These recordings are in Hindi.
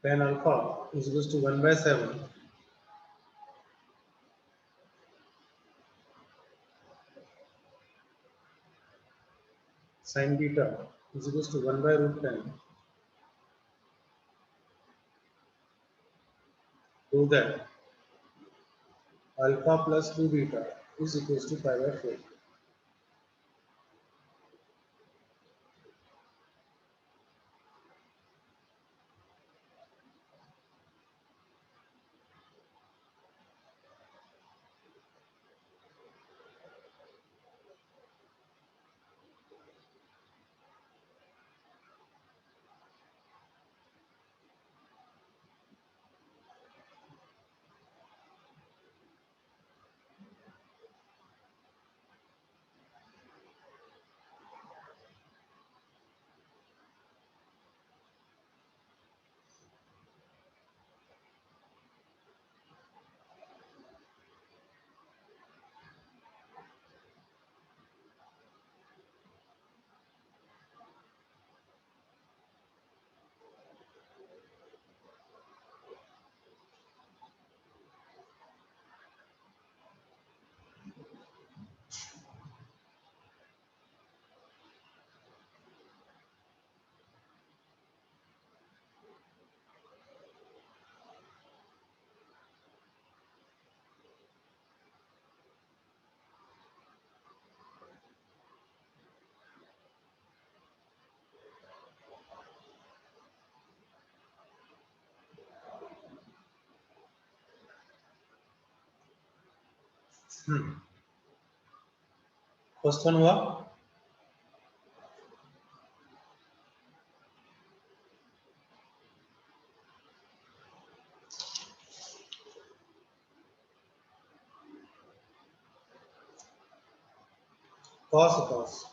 tan alpha is equals to 1 by 7 sin beta is equals to 1 by root 10, so that alpha plus 2 beta is equals to pi by 4. First one हुआ cos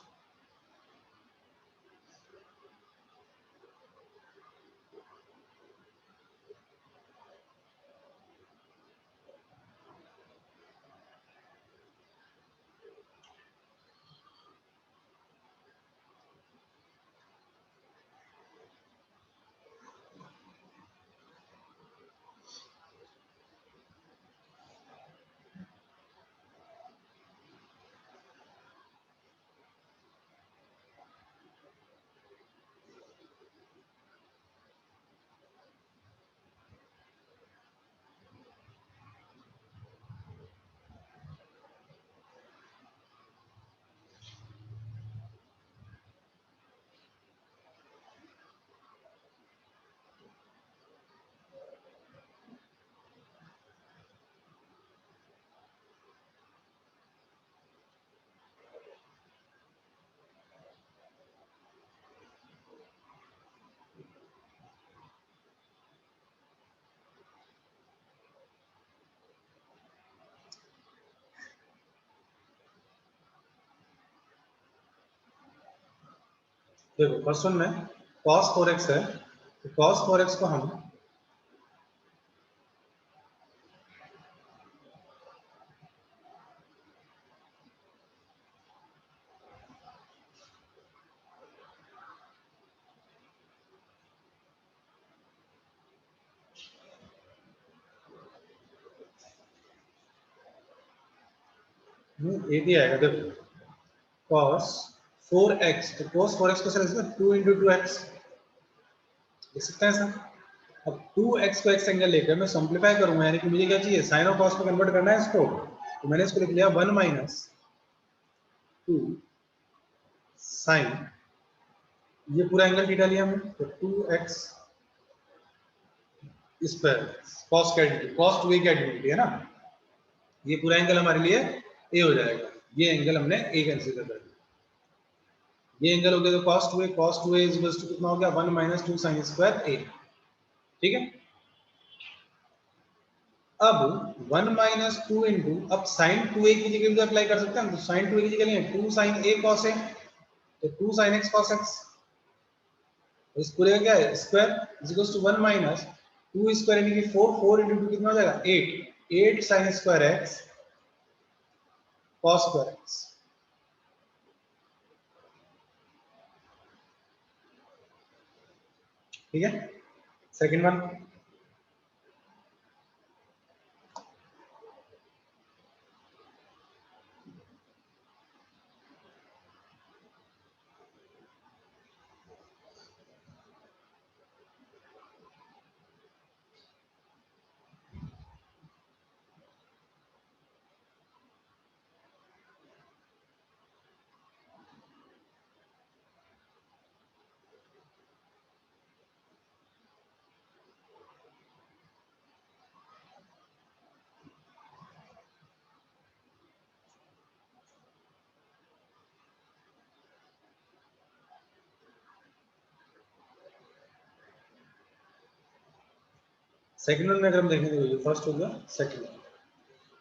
देखो फर्स्ट वन में cos 4x है, तो cos 4x को हम ये दिया है, देखो cos 4x, तो cos 4x को सर 2 into 2x लिख सकते हैं सर। अब 2x को x एंगल लेकर मैं सिंपलीफाई करूंगा, यानी कि मुझे क्या चाहिए, साइन और cos को कन्वर्ट करना है इसको, तो मैंने इसको लिख लिया 1 minus 2 sin, ये पूरा एंगल थीटा लिया हमने, तो 2x इस पर cos की आइडेंटिटी, cos 2a की आइडेंटिटी है ना, ये पूरा एंगल हमारे लिए a हो जाएगा, ये एंगल हमने a कंसीडर कर लिया, ये एंगल हो गया तो cos 2a is equal to कितना हो गया 1 minus 2 sin स्क्वायर a, ठीक है। अब 1 minus 2 into, अब sin 2a की जगह भी अप्लाई कर सकते हैं, तो sin 2a की जगह लेंगे 2 sin a cos a, तो 2 sin x cos x, इस पूरे का क्या है square is equal to 1 minus 2 square यानी कि 4 into 2 कितना हो जाएगा 8 sin square x cos square x, ठीक है। सेकंड वन सेकंड वन में अगर हम देखेंगे तो ये फर्स्ट हो गया,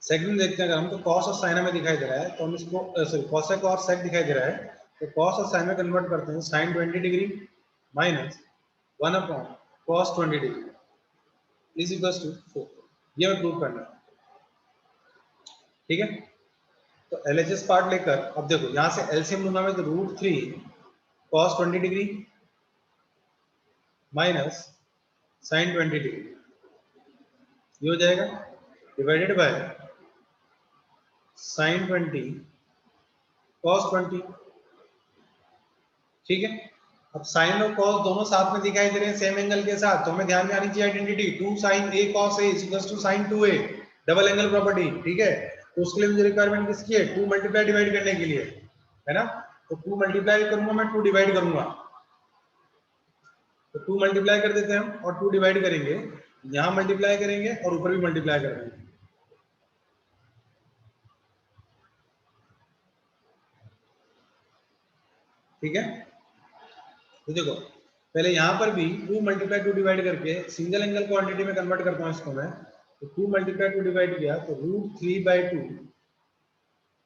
सेकंड में देखते हैं अगर हम तो कॉस और साइन हमें दिखाई दे रहा है तो हम इसको सॉरी कॉसेक और सेक दिखाई दे रहा है तो कॉस और साइन में कन्वर्ट करते हैं sine 20 degree minus 1 upon cos 20 degree is equal to 4। ये हमें प्रूव करना है, ठीक है। तो एलएचएस पार्ट लेकर अब देखो यहां से एलसीएम लूंगा मैं तो √3 cos 20 degree minus sine 20 degree ये हो जाएगा डिवाइडेड बाय साइन 20 कॉस 20, ठीक है। अब साइन और कॉस दोनों साथ में दिखाई दे रहे हैं सेम एंगल के साथ, तो हमें ध्यान में आनी चाहिए identity 2 sin a cos a is equal to sin 2a double angle property, ठीक है। तो उसके लिए मुझे रिक्वायरमेंट किसकी है 2 मल्टीप्लाई डिवाइड करने के लिए, है ना। तो 2 मल्टीप्लाई करूंगा मैं 2 डिवाइड करूंगा, तो 2 मल्टीप्लाई कर देते हैं हम और 2 डिवाइड करेंगे, यहां मल्टीप्लाई करेंगे और ऊपर भी मल्टीप्लाई कर देंगे, ठीक है। तो देखो पहले यहां पर भी 2 मल्टीप्लाई 2 डिवाइड करके सिंगल एंगल क्वांटिटी में कन्वर्ट करता हूं इसको मैं, तो 2 मल्टीप्लाई 2 डिवाइड किया तो √3/2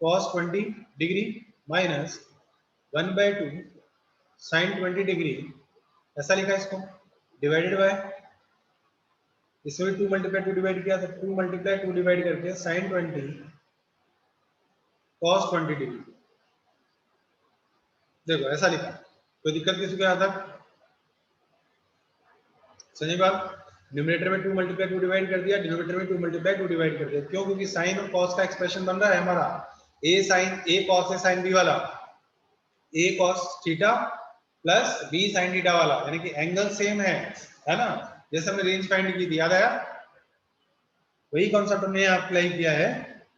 cos 20 degree minus 1/2 sin 20 degree, ऐसा लिखा इसको डिवाइडेड बाय, इसमें भी 2 मल्टीप्लाई 2 डिवाइड किया तो 2 मल्टीप्लाई 2 डिवाइड करके sin 20 cos 20 डिग्री, देखो ऐसा लिखा। कोई दिक्कत किसी को यहाँ तक समझ बात। न्यूमरेटर में 2 मल्टीप्लाई 2 डिवाइड कर दिया, डिनोमिनेटर में 2 मल्टीप्लाई 2 डिवाइड कर दिया, क्यों? क्योंकि साइन और कॉस का एक्सप्रेशन बन रहा है हमारा a sin a cos a sin b वाला, a cos theta plus b sin theta वाला, यानी कि एंगल सेम है ना। जैसे हमने रेंज फाइंड की थी, याद आया? वही कॉन्सेप्ट हमने यहाँ अप्लाई किया है।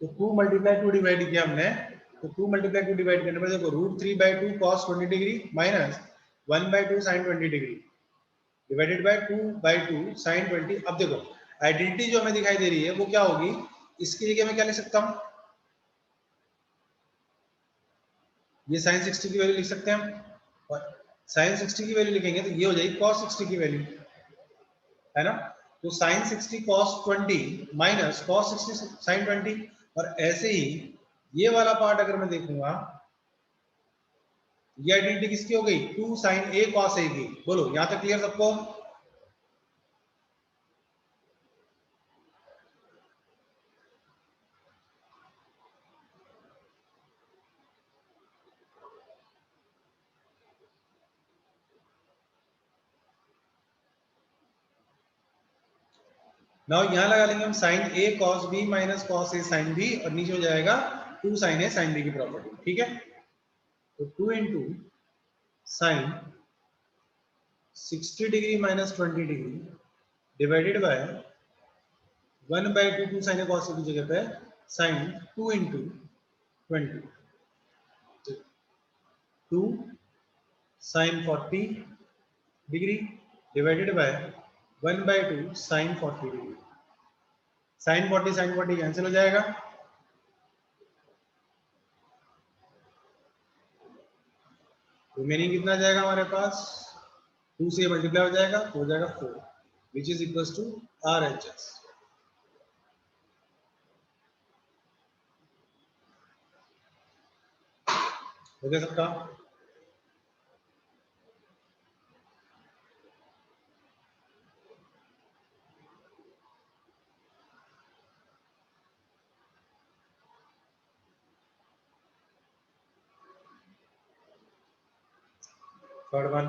तो 2 मल्टीप्लाई 2 डिवाइड किया हमने, तो 2 मल्टीप्लाई 2 डिवाइड करने पर देखो √3/2 cos 20 degree minus 1/2 sin 20 degree divided bye 2/2 sin 20। अब देखो आइडेंटिटी जो हमें दिखाई दे रही है वो क्या होगी, इसकी जगह मैं क्या लिख सकता हूँ, ये sin 60 की वैल्यू लिख सकते हैं हम, और sin 60 की वैल्यू लिखेंगे तो ये हो जाएगी cos 60 की वैल्यू, है ना। तो sin 60 cos 20 minus cos 60 sin 20, और ऐसे ही ये वाला पार्ट अगर मैं देखूंगा, ये आइडेंटिटी किसकी हो गई 2 sin a cos a की। बोलो यहां तक क्लियर सबको? नाउ यहां लगा लेंगे हम sin a cos b minus cos a sin b, और नीचे हो जाएगा 2 sin a sin b की प्रॉपर्टी, ठीक है। तो 2 into sine 60 degree minus 20 degree divided bye 1/2 2 sin a cos a की जगह पे sin 2 into 20, 2 sin 40 degree divided bye 1/2 sin 40 degree, sin 40 cancel हो जाएगा, रिमेनिंग कितना जाएगा हमारे पास 2 से मल्टीप्लाई हो जाएगा तो हो जाएगा 4 which is equals to RHS। हो गया सबका? थर्ड वन,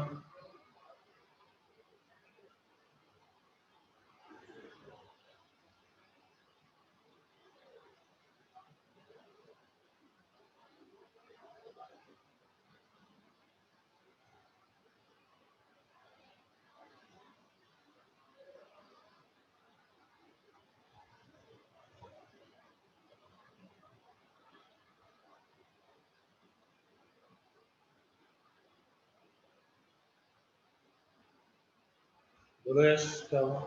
बोलो यश क्या हुआ?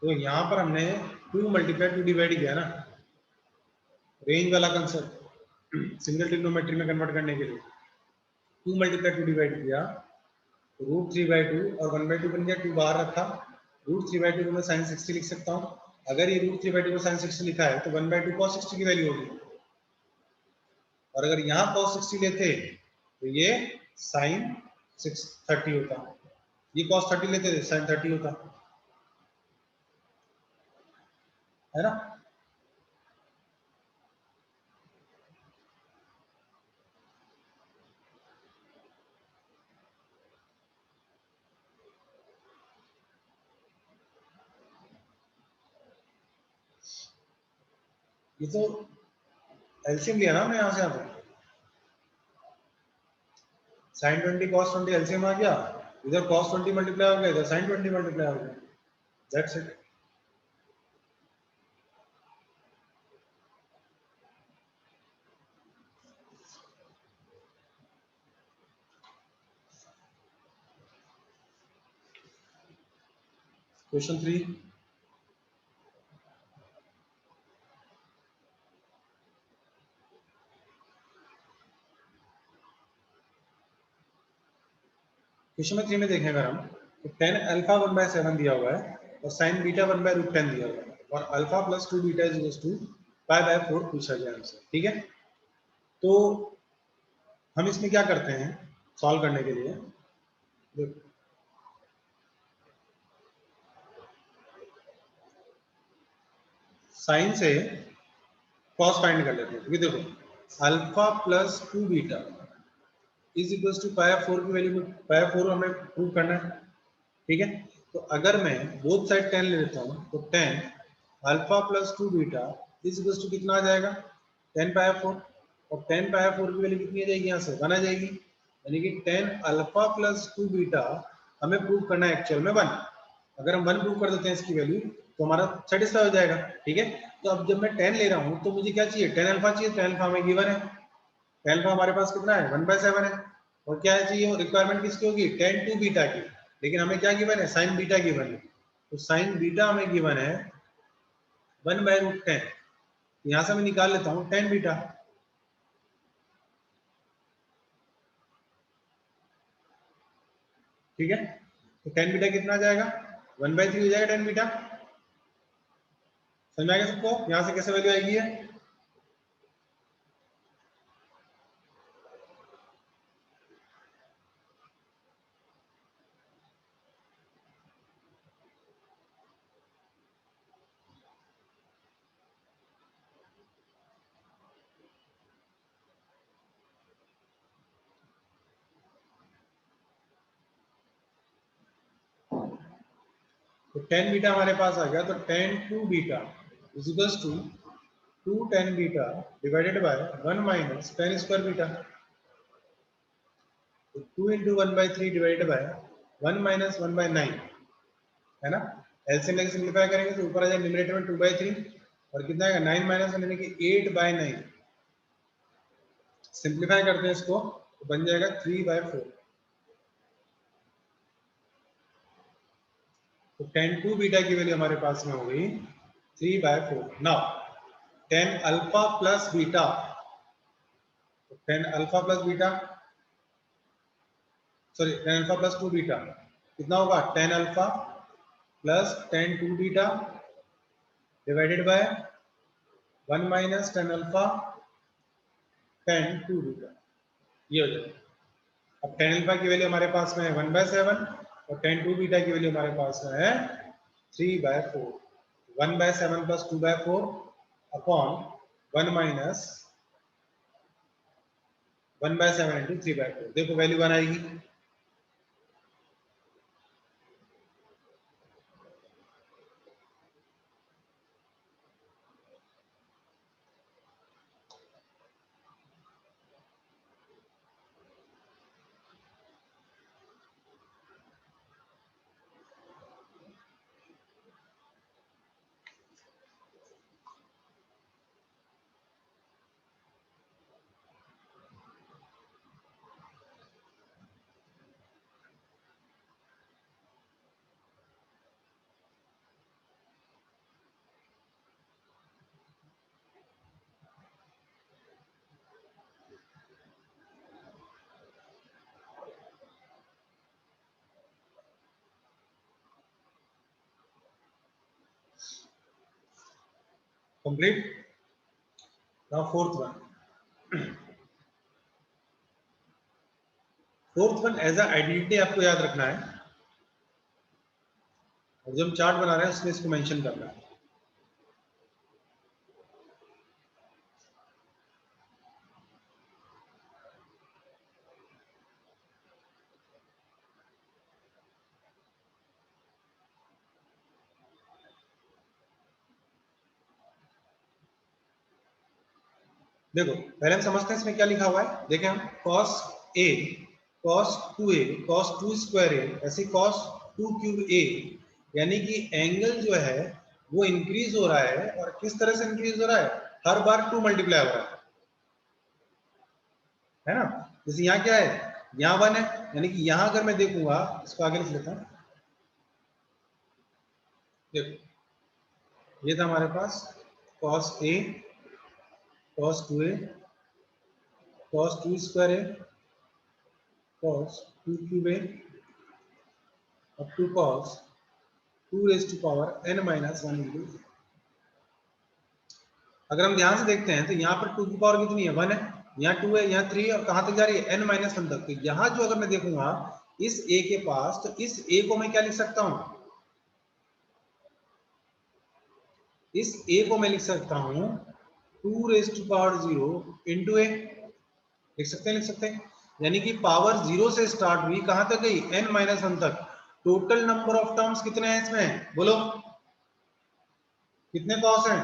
तो यहाँ पर हमने 2 मल्टीप्लाई 2 डिवाइड किया ना, रेंज वाला कंसेप्ट सिंगल ट्रिग्नोमेट्री में कन्वर्ट करने के लिए 2 मल्टीप्लाई 2 डिवाइड किया, √3/2 और 1/2 बन गया, 2 बाहर रखा, √3/2 को मैं sin 60 लिख सकता हूँ। अगर ये √3/2 को sin 60 लिखा है तो 1/2 cos 60 की वैल्यू होगी, और अगर यहाँ cos 60 लेते तो ये sin 30 होता, ये cos 30 लेते थे sin 30 होता, है ना। ये तो एलसीएम लिया ना हमने यहाँ से यहाँ पे, sin 20 cos 20 एलसीएम आ गया, इधर cos 20 मल्टीप्लाई हो गया, इधर sin 20 मल्टीप्लाई हो गया, दैट्स इट। क्वेश्चन 3, क्वेश्चन में 3 में देखें अगर हम, तो tan अल्फा 1/7 दिया हुआ है और sin बीटा 1/√10 दिया हुआ है, और alpha plus 2 beta is equal to π/4 पूछा गया हमसे, ठीक है। तो हम इसमें क्या करते हैं सॉल्व करने के लिए, साइन से कॉस फाइंड कर लेते हैं, क्योंकि देखो alpha plus 2 beta is equal to π/4 की वैल्यू, π/4 हमें प्रूव करना है, ठीक है। तो अगर मैं बोथ साइड 10 ले लेता हूँ तो 10 alpha plus 2 beta is equal to कितना आ जाएगा 10/4, और 10/4 की वैल्यू कितनी आ जाएगी, यहाँ से 1 आ जाएगी, यानी कि 10 अल्फा प्लस 2 बीटा हमें प्रूव करना है एक्चुअल में 1। अगर हम 1 प्रूव कर देते हैं इसकी वैल्यू तो हमारा सेटिस्फाई हो जाएगा, ठीक है। तो अब जब मैं 10 ले रहा हूँ तो मुझे क्या चाहिए, 10 अल्फा चाहिए, 10 अल्फा हमें गिवन है, 10 अल्फा हमारे पास कितना है 1/7 है, और क्या चाहिए रिक्वायरमेंट किसकी होगी 10 टू बीटा की, लेकिन हमें क्या गिवन है साइन बीटा गिवन है, तो साइन बीटा हमें गिवन है 1/√10, यहाँ से मैं निकाल लेता हूँ 10 बीटा, ठीक है। तो 10 बीटा कितना आ जाएगा 1/3 हो जाएगा 10 बीटा, समझ में आ गया सबको यहाँ से कैसे वैल्यू आएगी है। तो 10 बीटा हमारे पास आ गया, तो 10 2 beta is equal to 2 10 beta divided by 1 minus 10 square beta, तो 2 इंटू 1/3 डिवाइडेड बाय 1 माइनस 1/9, है ना। एलसीएम लेके सिंप्लीफाई करेंगे तो ऊपर आ जाएगा न्यूमरेटर में 2/3 और कितना आएगा 9 माइनस यानी कि 8/9, सिंप्लीफाई करते हैं इसको तो बन जाएगा 3/4, तो 10 2 बीटा की वैल्यू हमारे पास में हो गई 3/4। नाउ 10 अल्फा प्लस बीटा, तो 10 alpha plus beta, sorry 10 alpha plus 2 beta कितना होगा 10 alpha plus 10 2 beta divided by 1 minus 10 alpha 10 2 beta, ये हो जाएगा। अब 10 अल्फा की वैल्यू हमारे पास में है 1/7 और 10 2 बीटा की वैल्यू हमारे पास में है 3/4, 1/7 प्लस 2/4 अपॉन 1 माइनस 1/7 इंटू 3/4, देखो वैल्यू 1 आएगी। Complete. Now fourth one as a identity आपको याद रखना है, और जब हम चार्ट बना रहे हैं उसमें इसको मेंशन करना है। देखो पहले हम समझते हैं इसमें क्या लिखा हुआ है। देखें हम cos a cos 2a cos 2 square a ऐसे cos 2 क्यूब a, यानी कि एंगल जो है वो इंक्रीज हो रहा है। और किस तरह से इंक्रीज हो रहा है? हर बार 2 मल्टीप्लाई हो रहा है ना। जैसे यहाँ क्या है, यहाँ 1 है, यानी कि यहाँ अगर मैं देखूंगा, इसको आगे लिख लेता हूँ। देखो ये था हमारे पास cos a cos 2a cos 2 square a cos 2 cube a up to cos 2 raised to power n minus 1 into। अगर हम ध्यान से देखते हैं तो यहाँ पर 2 की पावर कितनी है? 1 है, यहाँ 2 है, यहाँ 3 है, और कहाँ तक जा रही है? n माइनस 1 तक। तो यहाँ जो अगर मैं देखूंगा इस a के पास, तो इस a को मैं क्या लिख सकता हूँ? इस a को मैं लिख सकता हूँ 2 raised to power 0 into a। लिख सकते हैं, लिख सकते हैं। यानी कि पावर 0 से स्टार्ट हुई, कहाँ तक गई? n माइनस 1 तक। टोटल नंबर ऑफ टर्म्स कितने हैं इसमें? बोलो कितने कॉस हैं?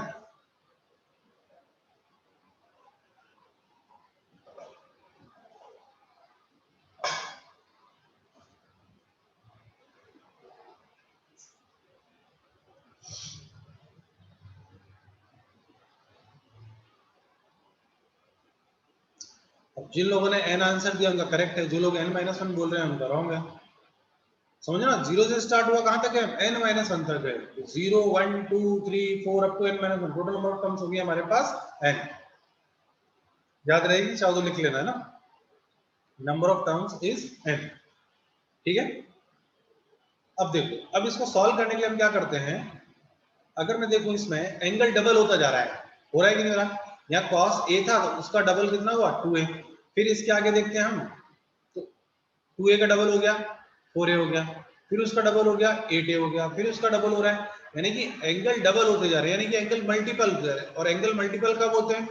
अब जिन लोगों ने n आंसर दिया उनका करेक्ट है, जो लोग n माइनस 1 बोल रहे हैं उनका रॉन्ग है। समझो ना, 0 से स्टार्ट हुआ, कहां तक है? n माइनस 1 तक है। 0 1 2 3 4 up to n minus 1, total number of terms हो गया हमारे पास n। याद रहेगी, चाहो तो लिख लेना है ना, number of terms is n। ठीक है। अब देखो, अब इसको सॉल्व करने के लिए हम क्या करते हैं, अगर मैं देखूं इसमें एंगल डबल होता जा रहा है, हो रहा है कि नहीं हो रहा? यहाँ cos a था तो उसका डबल कितना हुआ? 2a। फिर इसके आगे देखते हैं हम, तो 2a का डबल हो गया 4a हो गया, फिर उसका डबल हो गया 8a हो गया, फिर उसका डबल हो रहा है। यानी कि एंगल डबल होते जा रहे हैं, यानी कि एंगल मल्टीपल हो जा रहे हैं। और एंगल मल्टीपल कब होते हैं?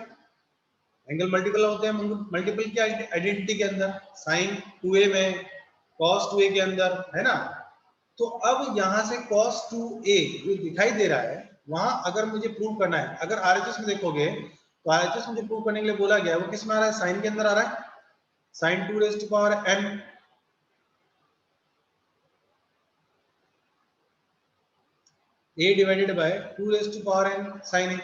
एंगल मल्टीपल होते हैं मल्टीपल की आइडेंटिटी के अंदर, साइन 2a में, cos 2a के अंदर, है ना। तो अब यहां से cos 2a जो दिखाई दे रहा है, वहां अगर मुझे प्रूव करना है, अगर आरएचएस में देखोगे तो आरएचएस मुझे प्रूव करने के लिए बोला गया है, वो किस में आ रहा है? साइन के अंदर आ रहा है, sine 2 raise to power n। a divided by 2 raise to power n sin a,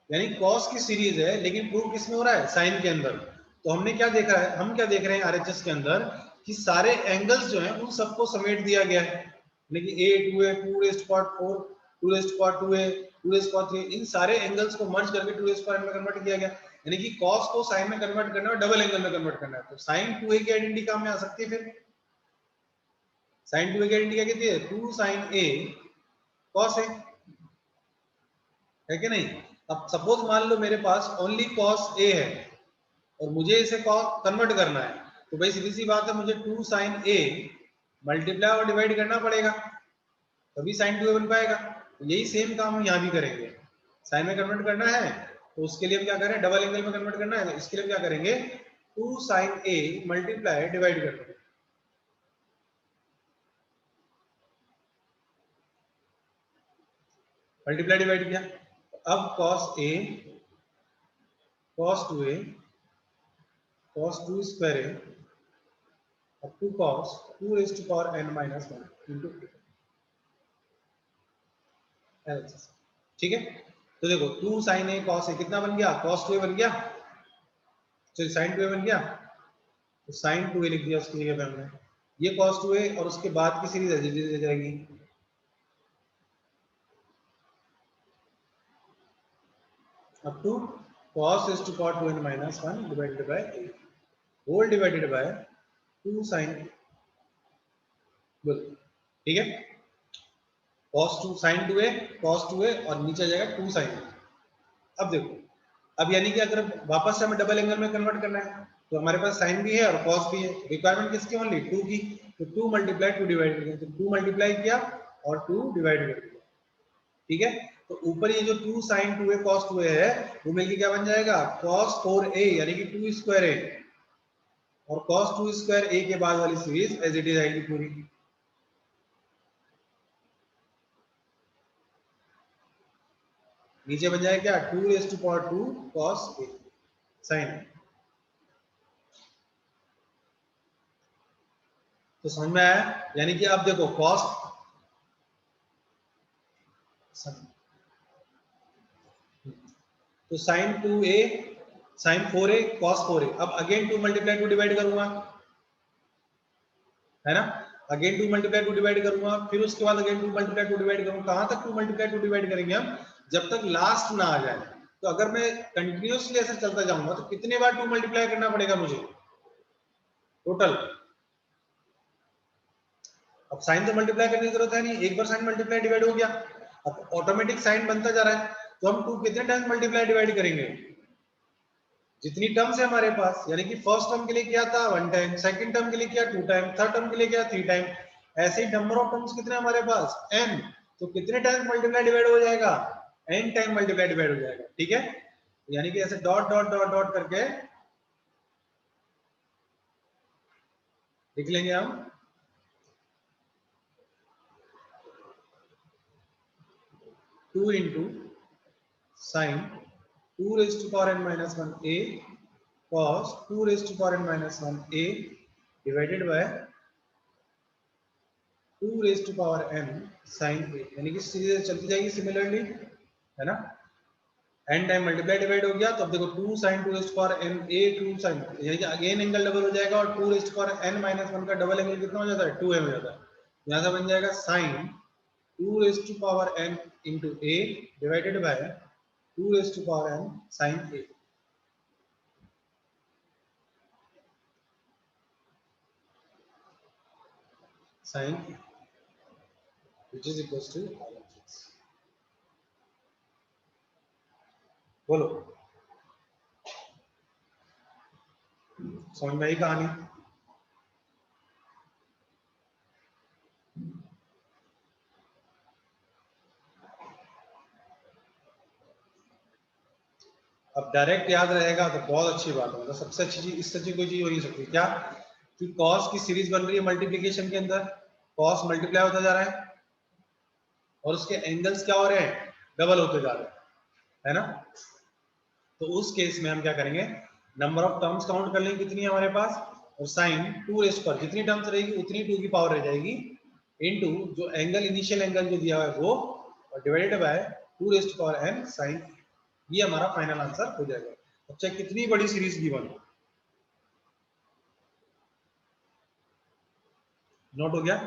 यानी cos की सीरीज है, लेकिन प्रूव किस में हो रहा है? साइन के अंदर। तो हमने क्या देखा है, हम क्या देख रहे हैं आरएचएस के अंदर, कि सारे एंगल्स जो हैं उन सबको समेट दिया गया है। यानी कि a 2a 2 raise to power 4 2 raise to power 2a 2 raise to power 3, इन सारे एंगल्स को मर्ज करके 2 रेज़ टू पावर n में कन्वर्ट किया गया। यानी कि cos को sin में कन्वर्ट करना है और डबल एंगल में कन्वर्ट करना है। तो sin 2a की आइडेंटिटी काम में आ सकती है। फिर sin 2a की आइडेंटिटी क्या कहती है? 2 sin a cos a, है कि नहीं। अब सपोज मान लो मेरे पास ओनली cos a है और मुझे इसे कन्वर्ट करना है, तो भाई सीधी सी बात है, मुझे 2 sin a मल्टीप्लाई और डिवाइड करना पड़ेगा, तभी sin 2a बन पाएगा। तो यही सेम काम हम यहाँ भी करेंगे। साइन में कन्वर्ट करना है तो उसके लिए हम क्या करें? डबल एंगल में कन्वर्ट करना है, तो इसके लिए हम क्या करेंगे? 2 sin a मल्टीप्लाई डिवाइड कर देंगे। मल्टीप्लाई डिवाइड किया, अब cos a cos 2a cos 2 square a up to cos 2 raised to power n minus 1 into LHS। ठीक है। तो देखो 2 sin a cos a कितना बन गया? cos 2a बन गया, चलिए sin 2a बन गया, तो sin 2a लिख दिया उसकी जगह पे हमने। ये cos 2a और उसके बाद की सीरीज ऐसे रह जाएगी, up to cos raised to power 2n minus 1 divided by a whole divided by 2 sin, बोल ठीक है, cos 2 sin 2a cos 2a और नीचे आ जाएगा 2 sin a। अब देखो, अब यानी कि अगर वापस से हमें डबल एंगल में कन्वर्ट करना है तो हमारे पास साइन भी है और कॉस भी है। रिक्वायरमेंट किसकी? ओनली 2 की। तो 2 मल्टीप्लाई 2 डिवाइड कर दिया, तो 2 मल्टीप्लाई किया और 2 डिवाइड कर दिया। ठीक है, तो ऊपर ये जो 2 sin 2a cos 2a है वो मिलके क्या बन जाएगा? cos 4a यानी कि 2 स्क्वायर a, और cos 2 स्क्वायर a के बाद वाली सीरीज एज इट इज आएगी पूरी। नीचे बन जाएगा क्या? 2 raised to power 2 cos a sin। तो समझ में आया? यानी कि अब देखो cos तो sin 2a sin 4a cos 4a, अब अगेन 2 मल्टीप्लाई 2 डिवाइड करूंगा, है ना? अगेन 2 मल्टीप्लाई 2 डिवाइड करूंगा, फिर उसके बाद अगेन 2 मल्टीप्लाई 2 डिवाइड करूंगा। कहां तक 2 मल्टीप्लाई 2 डिवाइड करेंगे हम? जब तक लास्ट ना आ जाए। तो अगर मैं कंटिन्यूअसली ऐसे चलता जाऊंगा तो कितने बार 2 मल्टीप्लाई करना पड़ेगा मुझे टोटल? अब साइन तो मल्टीप्लाई करने की जरूरत है नहीं, एक बार साइन मल्टीप्लाई डिवाइड हो गया, अब ऑटोमेटिक साइन बनता जा रहा है। तो हम 2 कितने टाइम्स मल्टीप्लाई डिवाइड करेंगे? जितनी टर्म्स है हमारे पास, यानी कि फर्स्ट टर्म के लिए किया था 1 टाइम, सेकंड टर्म के लिए किया 2 टाइम, थर्ड टर्म के लिए किया 3 टाइम, ऐसे ही नंबर ऑफ टर्म्स कितने हमारे पास? n। तो कितने टाइम मल्टीप्लाई डिवाइड हो जाएगा? n टाइम मल्टीप्लाई डिवाइड हो जाएगा। ठीक है, यानी कि ऐसे डॉट डॉट डॉट डॉट करके लिख लेंगे हम 2 into sine 2 raised to power n minus 1 a cos 2 raised to power n minus 1 a divided by 2 raised to power n sin a, यानी कि सीरीज चलती जाएगी सिमिलरली, है ना? n टाइम मल्टीप्लाई डिवाइड हो गया, तो अब देखो 2 sin 2 raised to power n a 2 sin, यानी कि अगेन एंगल डबल हो जाएगा और 2 raised to power n minus 1 का डबल एंगल कितना हो जाता है? 2a हो जाता है। यहां से बन जाएगा sin 2 raised to power n into a divided by 2 raised to power n sin a। sin which is equals to RHS। बोलो, समझ में आई कहानी? अब डायरेक्ट याद रहेगा तो बहुत अच्छी बात है, मतलब सबसे अच्छी चीज, इससे अच्छी कोई चीज हो नहीं सकती। क्या? कि कॉस की सीरीज बन रही है मल्टीप्लिकेशन के अंदर, कॉस मल्टीप्लाई होता जा रहा है और उसके एंगल्स क्या हो रहे हैं? डबल होते जा रहे हैं, है ना? तो उस केस में हम क्या करेंगे? नंबर ऑफ टर्म्स काउंट कर लेंगे कितनी है हमारे पास, और साइन 2 रेस्ट पर जितनी टर्म्स रहेगी उतनी 2 की पावर रह जाएगी, इनटू जो एंगल इनिशियल एंगल जो दिया हुआ है वो, और divided by 2 rest power n sine. ये हमारा फाइनल आंसर हो जाएगा। अब चाहे कितनी बड़ी सीरीज गिवन हो। नोट हो गया?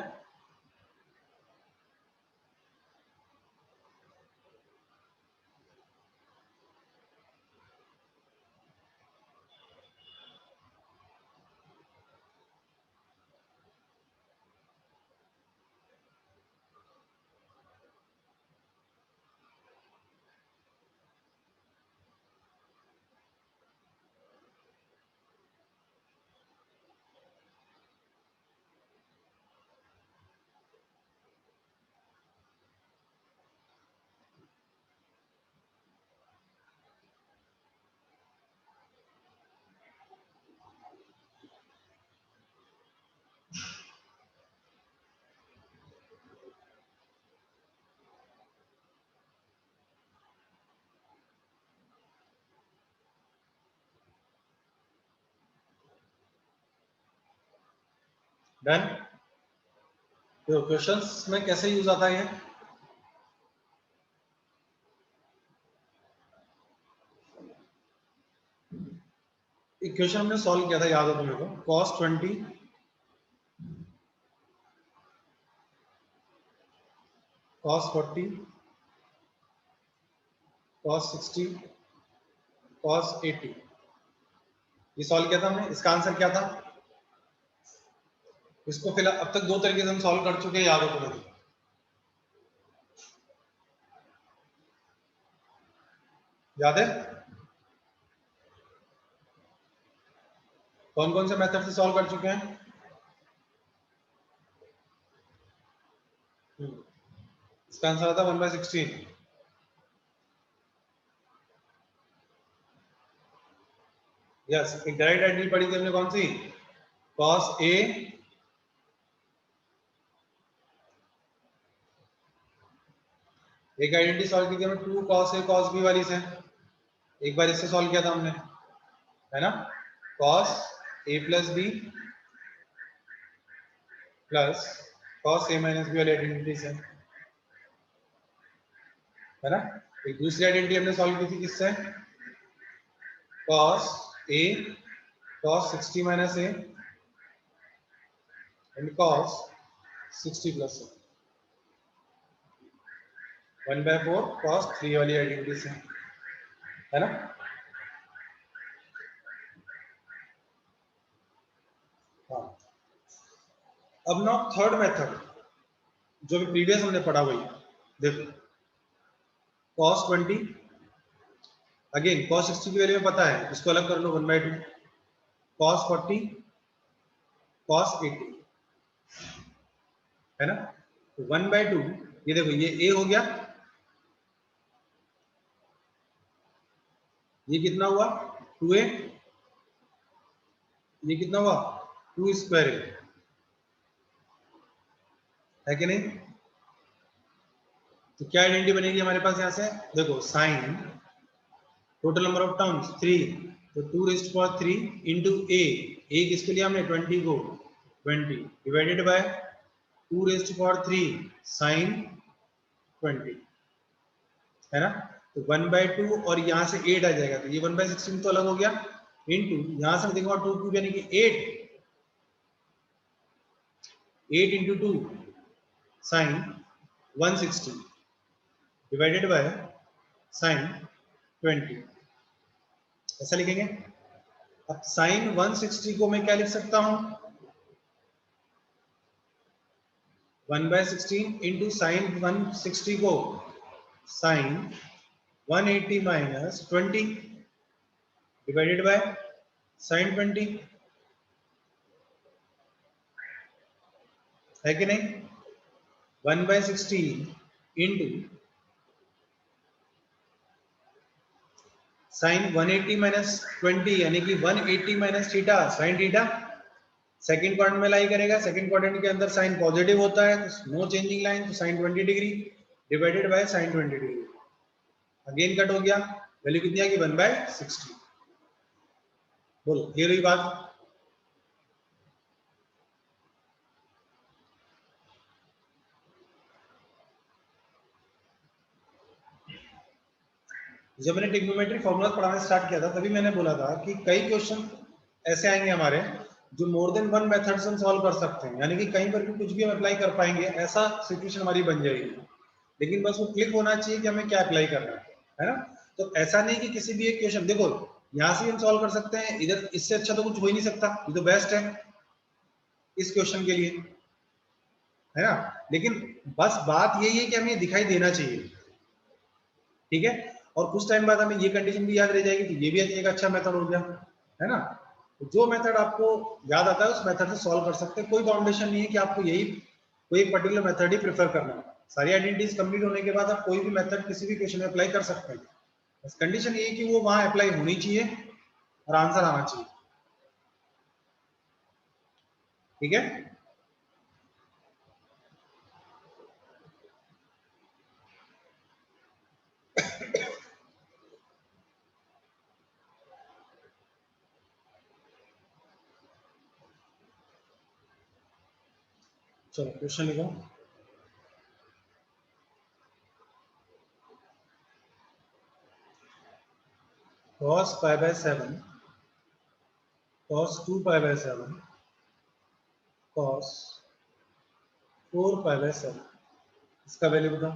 डन। तो क्वेश्चंस में कैसे यूज आता है? एक क्वेश्चन हमने सॉल्व किया था, याद हो तुम्हें को? cos 20 cos 40 cos 60 cos 80, ये सॉल्व किया था हमने। इसका आंसर क्या था? इसको फिलहाल अब तक 2 तरीके से हम सॉल्व कर चुके हैं, याद हो तुम्हें? याद है कौन कौन से मेथड से सॉल्व कर चुके हैं? इसका आंसर आता 1/16। यस, एक डायरेक्ट आइडेंटिटी पढ़ी थी हमने, कौन सी? cos A, एक आइडेंटिटी सॉल्व की थी हमने 2 cos A cos B वाली से, एक बार इससे सॉल्व किया था हमने, है ना? cos A plus B plus cos A minus B वाली आइडेंटिटी से, है ना? एक दूसरी आइडेंटिटी हमने सॉल्व की थी किससे? cos A cos 60 minus A and cos 60 plus A, 1/4 cos 3 वाली आइडेंटिटी से, है ना? हाँ, अब ना थर्ड मेथड जो भी प्रीवियस हमने पढ़ा वही देखो, cos 20, अगेन cos 60 की वैल्यू में पता है, इसको अलग कर लो 1/2, cos 40 cos 80, है ना? तो 1/2, ये देखो ये a हो गया, ये कितना हुआ 2a, ये कितना हुआ 2 स्क्वायर है कि नहीं? तो क्या आइडेंटिटी बनेगी हमारे पास यहाँ से? देखो sine total number of terms 3, तो 2 रेस्ट पावर 3 इंटू ए किसके लिए हमने 20 को 20 divided by 2 rest power 3 sine 20, है ना? तो 1/2 और यहाँ से 8 आ जाएगा, तो ये 1/16 तो अलग हो गया, इंटू यहाँ से देखो 2 क्यूब यानी कि 8 into 2 sine 160 divided by sine 20, ऐसा लिखेंगे। अब साइन 160 को मैं क्या लिख सकता हूं? 1/16 इंटू साइन 160 को sine 180 minus 20 divided by sine 20, है कि नहीं? 1/16 इंटू साइन 180 माइनस 20 यानी कि 180 minus theta sine theta, second quadrant में लाई करेगा, सेकंड क्वाड्रेंट के अंदर साइन पॉजिटिव होता है तो नो चेंजिंग लाइन, तो sine 20 degree divided by sine 20 degree, again cut हो गया, वैल्यू कितनी आ गई 1/60। बोलो ये रही बात। जब मैंने ट्रिग्नोमेट्री फॉर्मूला पढ़ाना स्टार्ट किया था तभी मैंने बोला था कि कई क्वेश्चन ऐसे आएंगे हमारे जो मोर देन वन मेथड से हम सॉल्व कर सकते हैं, यानी कि कहीं पर भी कुछ भी हम अप्लाई कर पाएंगे, ऐसा सिचुएशन हमारी बन जाएगी, लेकिन बस वो क्लिक होना चाहिए कि हमें क्या अप्लाई करना है ना? तो ऐसा नहीं कि किसी भी एक क्वेश्चन देखो यहाँ से हम सॉल्व कर सकते हैं, इधर इससे अच्छा तो कुछ हो ही नहीं सकता, ये तो बेस्ट है इस क्वेश्चन के लिए, है ना? लेकिन बस बात यही है कि हमें दिखाई देना चाहिए, ठीक है? और कुछ टाइम बाद हमें ये कंडीशन भी याद रह जाएगी, तो ये भी एक अच्छा मेथड हो गया, है ना? तो जो मेथड आपको याद आता है उस मेथड से सॉल्व कर सकते हैं, कोई बाउंडेशन नहीं है कि आपको यही कोई पर्टिकुलर मेथड ही प्रेफर करना है, सारी आइडेंटिटीज कंप्लीट होने के बाद आप कोई भी मेथड किसी भी क्वेश्चन में अप्लाई कर सकते हैं, बस कंडीशन ये है कि वो वहां अप्लाई होनी चाहिए और आंसर आना चाहिए, ठीक है? चलो क्वेश्चन लिखो। cos π/7 cos 2π/7 cos 4π/7, इसका वैल्यू बताओ।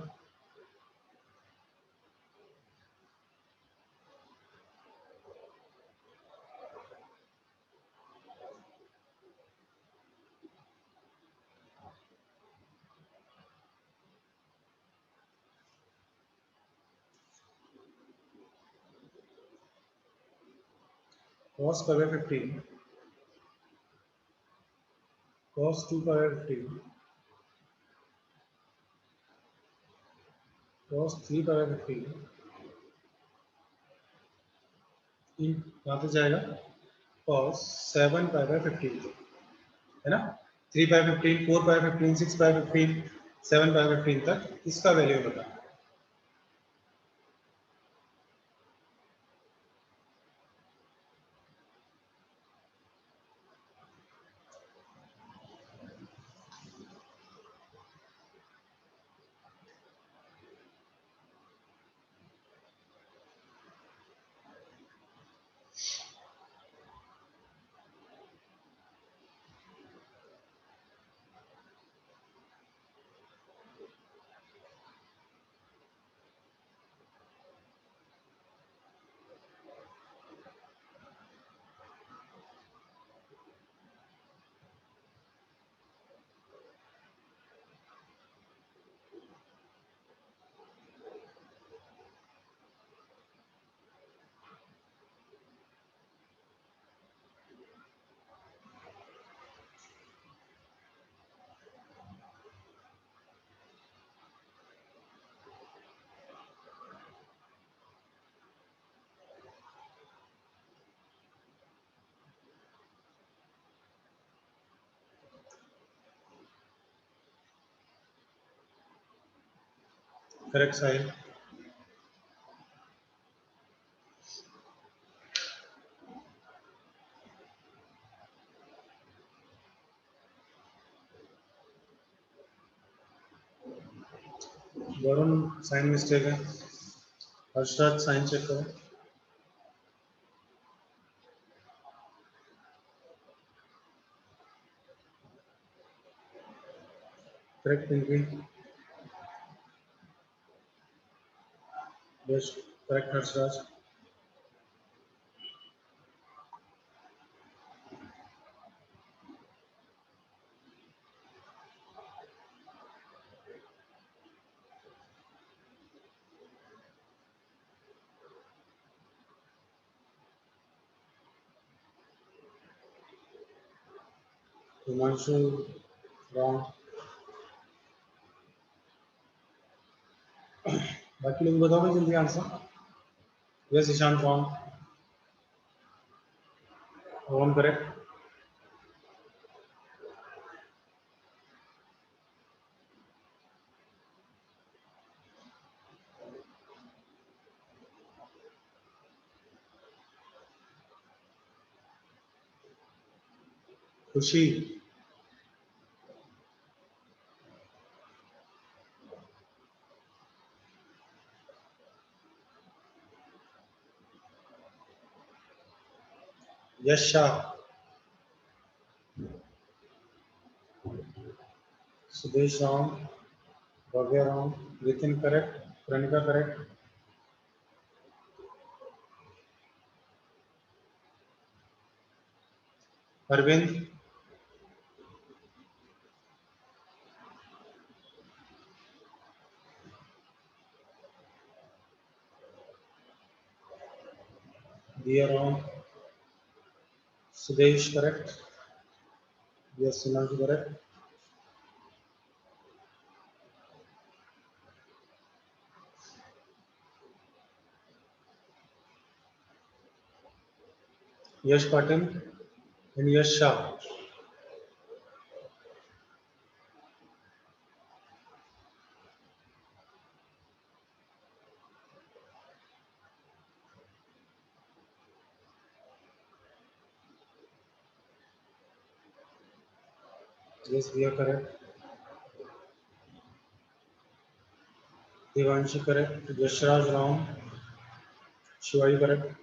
cos pi by 15 cos 2 pi by 15 cos 3 pi by 15 यहाँ पे जाएगा cos 7 pi by 15 है ना, 3 by 15, 4 by 15, 6 by 15, 7 by 15 तक इसका वैल्यू बता। Correct Sahil. Varun sign mistake है, हर्षराज साइन चेक करो। Correct Pinki, yes correct Harshraj. Himanshu wrong, बाकी लोग बताओ जल्दी answer. Yes Ishaan wrong, Om correct. Khushi, Yash Shah, Sudesh Ram, Bhavya Ram, Nitin correct, Pranika correct, Arvind, Diya Ram, Sudesh correct, yes Himanshu correct, Yash Patil and Yash Shah. Yes Diya correct, Devanshi correct, Yashraj Ram, Shivaji correct,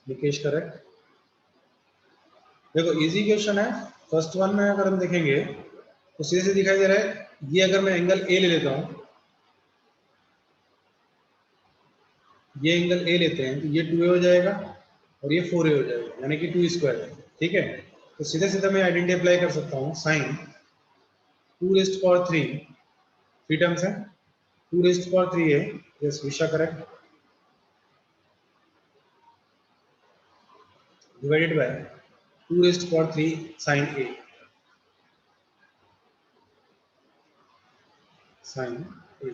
Nikesh correct. देखो इजी क्वेश्चन है। फर्स्ट वन में अगर हम देखेंगे तो सीधे से दिखाई दे रहा है, ये अगर मैं एंगल ए ले लेता हूं, ये एंगल ए लेते हैं तो ये 2a हो जाएगा और ये 4a हो जाएगा, यानी कि 2 स्क्वायर है। ठीक है, तो सीधे सीधे मैं आइडेंटिटी अप्लाई कर सकता हूँ, साइन 2 raised power 3 टर्म्स है, 2 raised power 3 है, yes Visha correct, divided by 2 raised power 3 sin a, sin a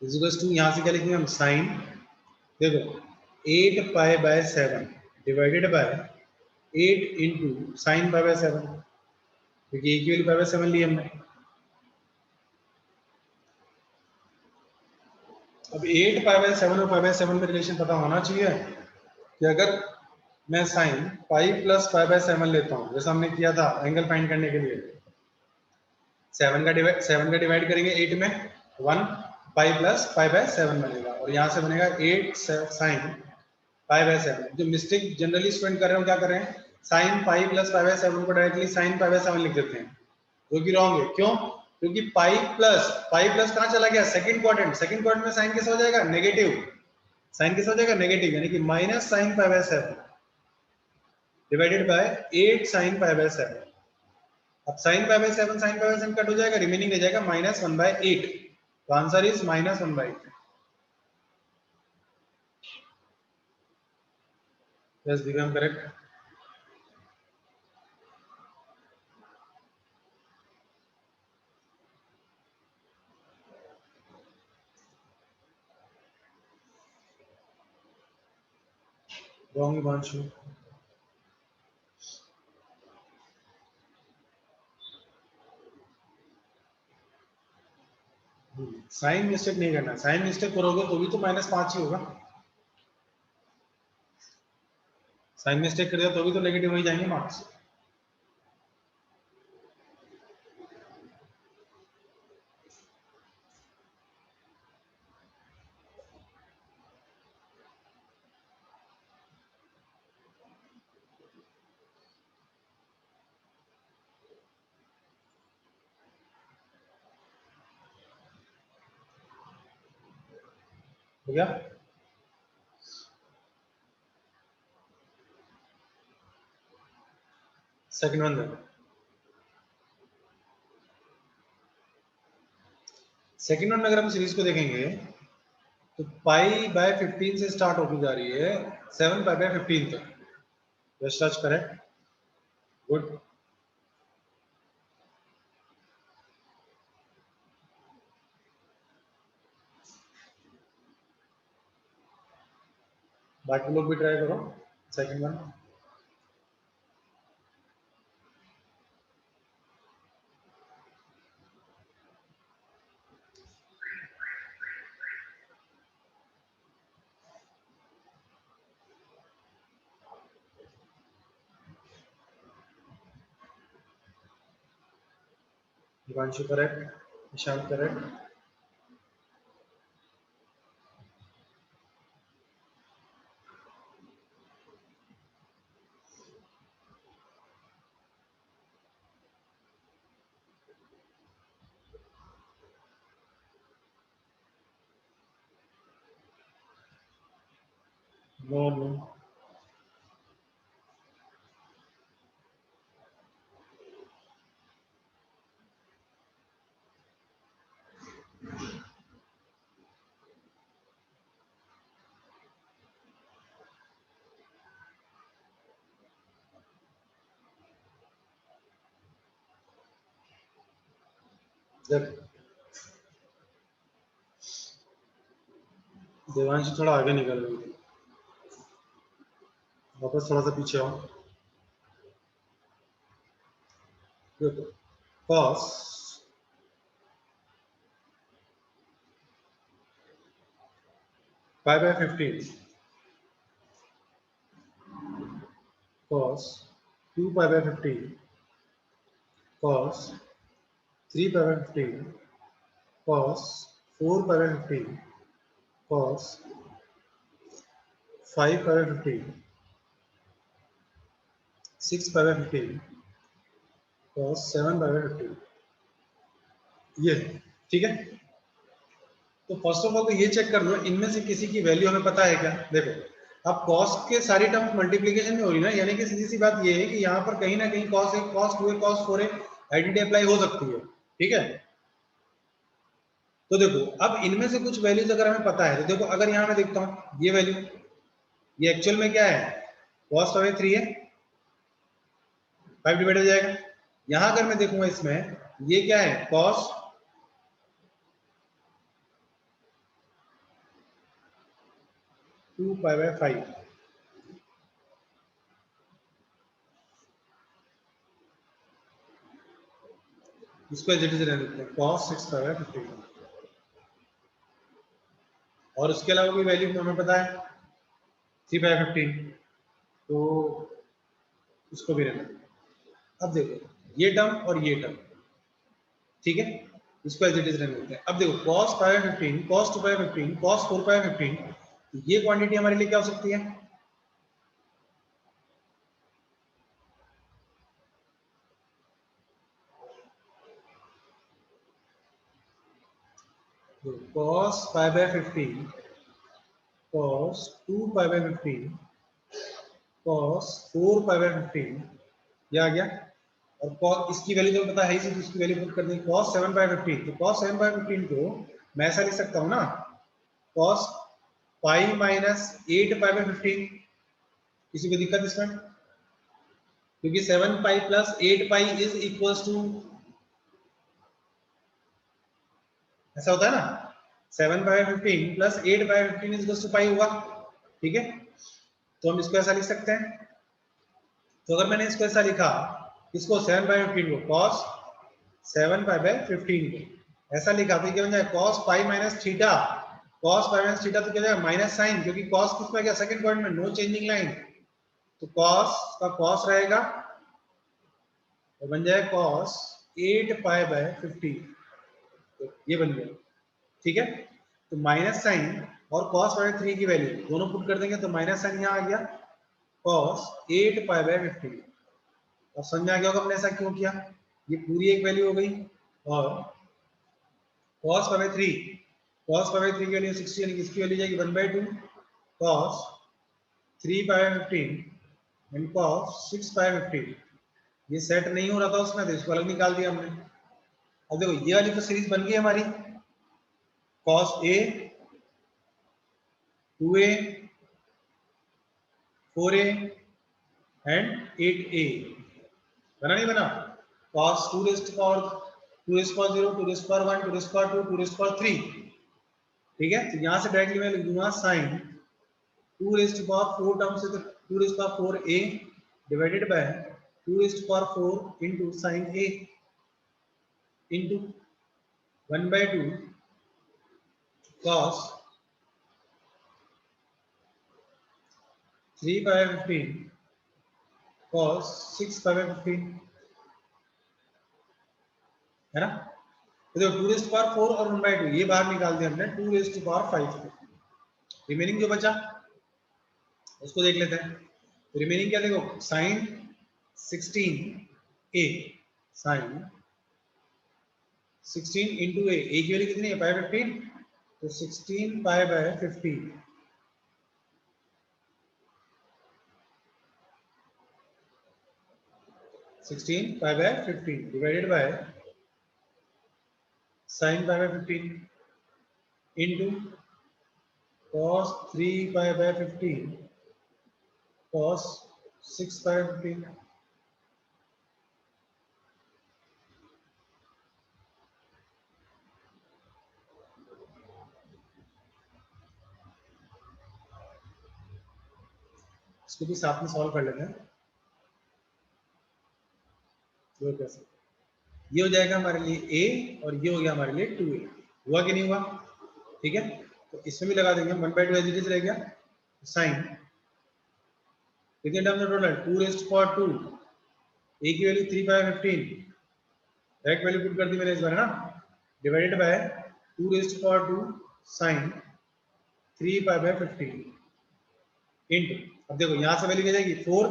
is equal to, यहाँ से क्या लिखेंगे हम, साइन, देखो 8 pi by 7 divided by 8 into sine pi by 7, क्योंकि एक की वैल्यू पाई बाय 7 ली हमने। अब 8 पाई बाय 7 और पाई बाय 7 में रिलेशन पता होना चाहिए कि अगर मैं sine pi plus pi by 7 लेता हूँ, जैसा हमने किया था एंगल फाइंड करने के लिए, 7 का डिवाइड करेंगे 8 में, 1 पाई प्लस पाई बाय 7 बनेगा, और यहाँ से बनेगा 8 साइन पाई बाय 7। जो मिस्टेक जनरली स्टूडेंट कर रहे हो, क्या कर रहे हैं, sine pi plus pi by 7 को डायरेक्टली साइन पाई बाय 7 लिख देते हैं, जो कि रॉन्ग है। क्यों? क्योंकि पाई प्लस कहाँ चला गया, सेकंड क्वाड्रेंट में साइन कैसे हो जाएगा, नेगेटिव, साइन कैसे हो जाएगा, नेगेटिव, यानी कि minus sine pi by 7 divided by 8 sine pi by 7। अब sine pi by 7 sine pi by 7 cut हो जाएगा, रिमेनिंग रह जाएगा -1/8, तो आंसर इज -1/8। यस बिकम correct. Wrong answer. Sine mistake नहीं करना, साइन मिस्टेक करोगे तो भी तो -5 ही होगा, साइन मिस्टेक करेगा तो भी तो नेगेटिव हो ही जाएंगे मार्क्स। हो गया? सेकंड वन देखो, सेकंड वन में अगर हम सीरीज को देखेंगे तो पाई बाय 15 से स्टार्ट होती जा रही है 7 पाई बाय 15 तक। यस सच करेक्ट, गुड। बाकी लोग भी ट्राई करो second one. Divanshu correct, Nishant correct, no no, Devansh थोड़ा आगे निकल रही थी, वापस थोड़ा सा पीछे आओ। cos pi by 15 cos 2 pi by 15 cos 3 pi by 15 cos 4 pi by 15 cos 5 pi by 15 6 pi by 15 cos 7 pi by 15, ये ठीक है। तो फर्स्ट ऑफ ऑल तो ये चेक कर लो इनमें से किसी की वैल्यू हमें पता है क्या। देखो अब cos के सारी टर्म्स मल्टीप्लिकेशन में हो रही ना, यानी कि सीधी सी बात ये है कि यहाँ पर कहीं ना कहीं cos 1 cos 2 है cos 4 है, आइडेंटिटी अप्लाई हो सकती है, ठीक है। तो देखो अब इनमें से कुछ वैल्यूज अगर हमें पता है तो देखो अगर यहाँ मैं देखता हूँ ये वैल्यू, ये एक्चुअल में क्या है, cos पावर 3 है, 5 डिवाइड हो जाएगा। यहाँ अगर मैं देखूंगा इसमें ये क्या है, cos 2 पाई बाय 5, इसको एज इट इज रहने देते हैं, cos 6 पाई बाय 15। और उसके अलावा कोई वैल्यू हमें पता है 3/15, तो उसको भी रहना। अब देखो ये टर्म और ये टर्म, ठीक है, इसको एज इट इज रहने देते हैं। अब देखो cos pi by 15, cos 2 pi by 15, cos 4 pi by 15, ये क्वांटिटी हमारे लिए क्या हो सकती है, cos pi by 15, cos 2 pi by 15, cos 4 pi by 15, ये आ गया। और cos इसकी वैल्यू तो पता है ही, सिर्फ इसकी वैल्यू पुट कर देंगे cos 7 पाई 15, तो cos 7 पाई 15 को मैं ऐसा लिख सकता हूँ ना, cos pi minus 8 pi by 15। किसी को दिक्कत इसमें, क्योंकि 7 pi plus 8 pi is equals to, ऐसा होता है ना, 7 pi 15 plus 8 pi 15 is equals to pi होगा, ठीक है। तो हम इसको ऐसा लिख सकते हैं। तो अगर मैंने इसको ऐसा लिखा, इसको 7 बाई 15 को cos 7 पाई बाय 15 को ऐसा लिखा, तो क्या बन जाएगा cos pi minus theta, cos pi minus theta, तो क्या जाएगा माइनस साइन, क्योंकि cos किस में गया, सेकंड पॉइंट में, नो चेंजिंग लाइन, तो cos का cos रहेगा, तो बन जाएगा cos 8 पाई बाय 15, तो ये बन गया, ठीक है। तो माइनस साइन और cos पाई 3 की वैल्यू दोनों पुट कर देंगे, तो माइनस साइन यहाँ आ गया, cos 8 पाई बाय 15। और समझ में आ गया होगा हमने ऐसा क्यों किया, ये पूरी एक वैल्यू हो गई। और cos पाई 3, cos पाई 3 की वैल्यू 60, यानी किसकी वैल्यू जाएगी 1/2 cos 3 पाई 15 एंड cos 6 पाई 15। ये सेट नहीं हो रहा था उसमें, तो इसको अलग निकाल दिया हमने। अब देखो ये वाली तो सीरीज बन गई हमारी, cos a 2a 4a and 8a, बना नहीं बना, cos 2 raised to power 2 raised to power 0, 2 raised to power 1, 2 raised to power 2, 2 raised to power 3, ठीक है। तो यहां से डायरेक्टली मैं लिख दूंगा sin 2 raised to power 4 term से, तो 2 raised to power 4a divided by 2 raised to power 4 into sin a into 1/2 cos 3 by 15 cos 6 by 15, है ना। तो देखो 2 raised to power 4 और 1/2 ये बाहर निकाल दिया हमने, 2 raised to power 5। रिमेनिंग जो बचा उसको देख लेते हैं। रिमेनिंग क्या, देखो sin 16a, sin 16 into a की वैल्यू कितनी है, पाई 15, तो 16 पाई by 15, 16 pi by 15 divided by sin pi by 15 into cos 3 pi by 15 cos 6 pi by 15। इसको भी साथ में सॉल्व कर लेते हैं, तो कैसे, ये हो जाएगा हमारे लिए a और ये हो गया हमारे लिए 2a, हुआ कि नहीं हुआ, ठीक है। तो इसमें भी लगा देंगे, 1/2 एज इट इज रह गया, साइन कितने टर्म में total 2 raised to power 2, a की value 3 by 15, direct value put कर दी मैंने इस बार, है ना, divided by 2 raised to power 2 sin 3 pi by 15 into, अब देखो यहां से वैल्यू क्या जाएगी 4,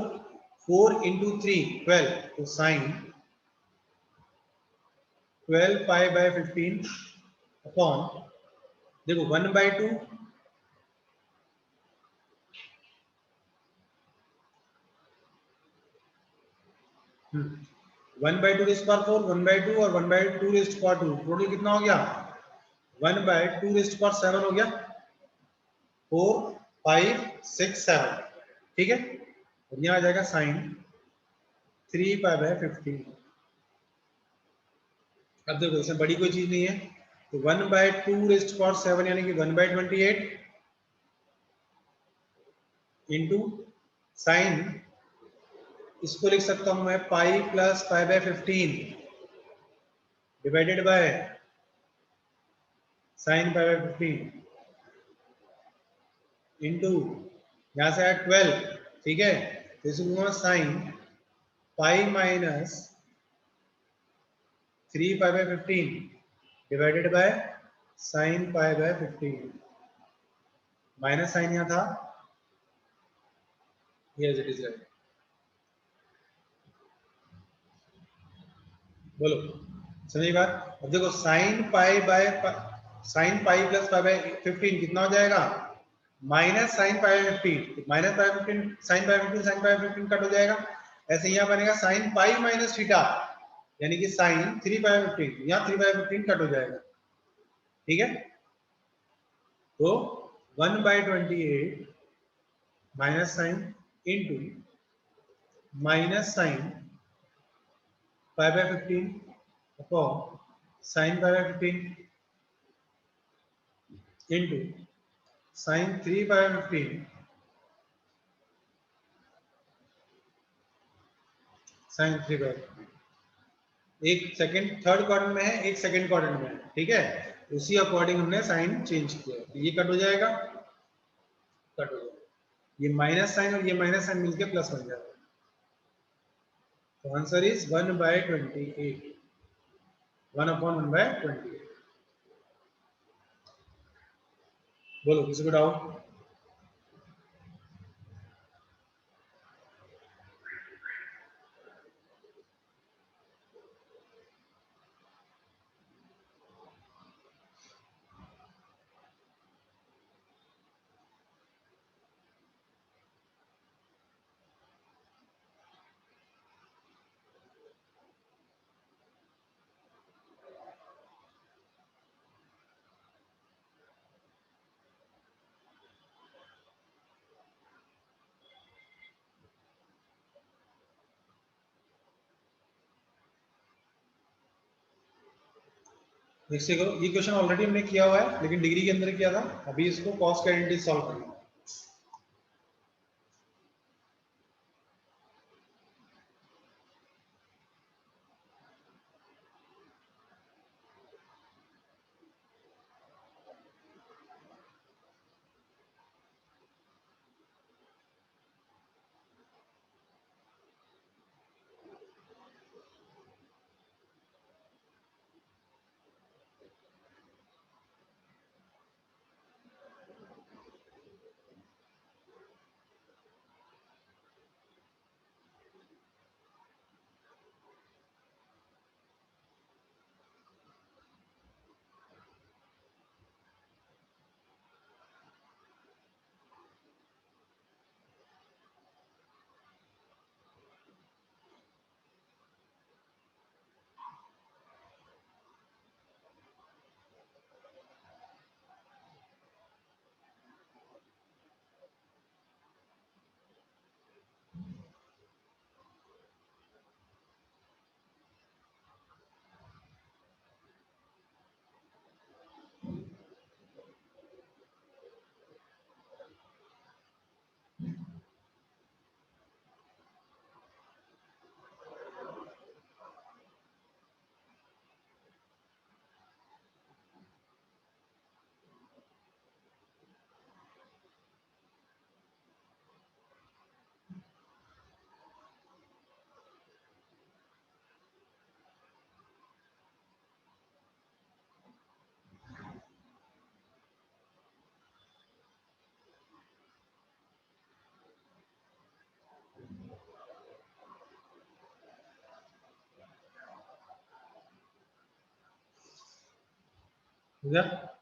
4 into 3 12, तो sin 12 पाई बाय 15 अपॉन, देखो 1/2, 1/2 1 by 2 और 1/2 टोटल कितना हो गया 1/2 हो गया 4 5 6 7 ठीक है और यहाँ आ जाएगा साइन 3π/15 अब देखो इसमें बड़ी कोई चीज नहीं है तो 1/2 यानी कि 1/28 इंटू साइन इसको लिख सकता हूं मैं pi plus π/15 divided by sine π/15 into यहां से है 12 ठीक है तो इसे लूंगा sine pi minus 3π/15 divided by sine π/15 minus sine यहाँ था ये इट इज राइट बोलो समझी बात अब देखो साइन पाई प्लस π/15 कितना हो जाएगा minus sine π/15 minus π/15 sine π/15 cut हो जाएगा ऐसे यहाँ बनेगा साइन पाई माइनस थीटा यानी कि साइन 3π/15 यहाँ 3π/15 कट हो जाएगा ठीक है तो 1/28 minus sine into minus sine π/15 upon sine π/15 into sine 3/15 sine 3/15 एक सेकंड थर्ड क्वाड्रेंट में है एक सेकंड क्वाड्रेंट में है ठीक है उसी अकॉर्डिंग हमने साइन चेंज किया तो ये कट हो जाएगा कट हो जाएगा ये माइनस साइन और ये माइनस साइन मिलके प्लस बन जाएगा तो आंसर इज 1/28 1/1/28 बोलो किसी को डाउट देखिए करो ये क्वेश्चन ऑलरेडी हमने किया हुआ है लेकिन डिग्री के अंदर किया था अभी इसको कॉस का आइडेंटिटी सॉल्व करना है ठीक है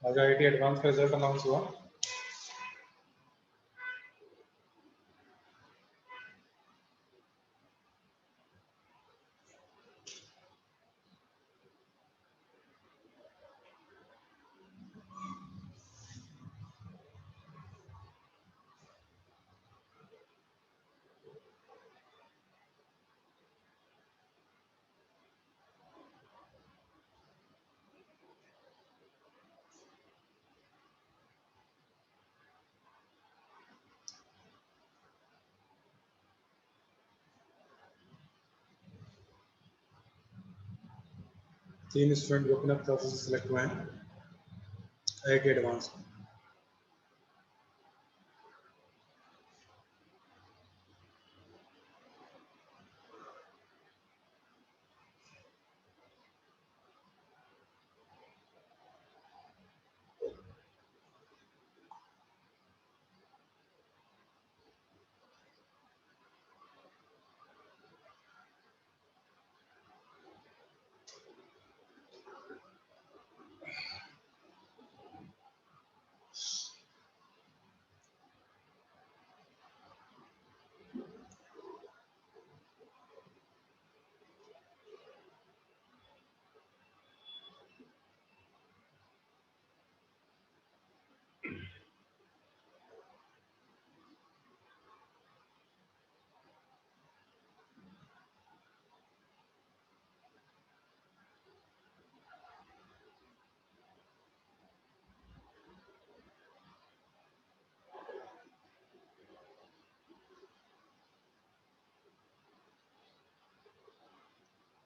आज आईआईटी एडवांस का रिजल्ट अनाउंस हुआ। तीन स्टूडेंट गोपीनाथ क्लासेस से सिलेक्ट हुए हैं आईआईटी एडवांस।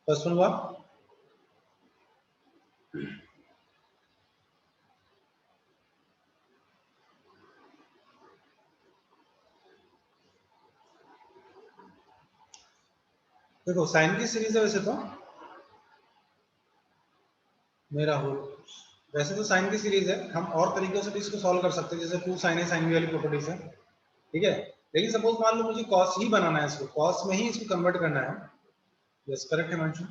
फर्स्ट वन हुआ देखो साइन की सीरीज है वैसे तो मेरा हो, वैसे तो साइन की सीरीज है, हम और तरीकों से भी इसको सॉल्व कर सकते हैं, जैसे 2 sin a sin b वाली प्रॉपर्टीज है, ठीक है। लेकिन सपोज मान लो मुझे कॉस ही बनाना है, इसको कॉस में ही इसको कन्वर्ट करना है। यस करेक्ट है मंशु।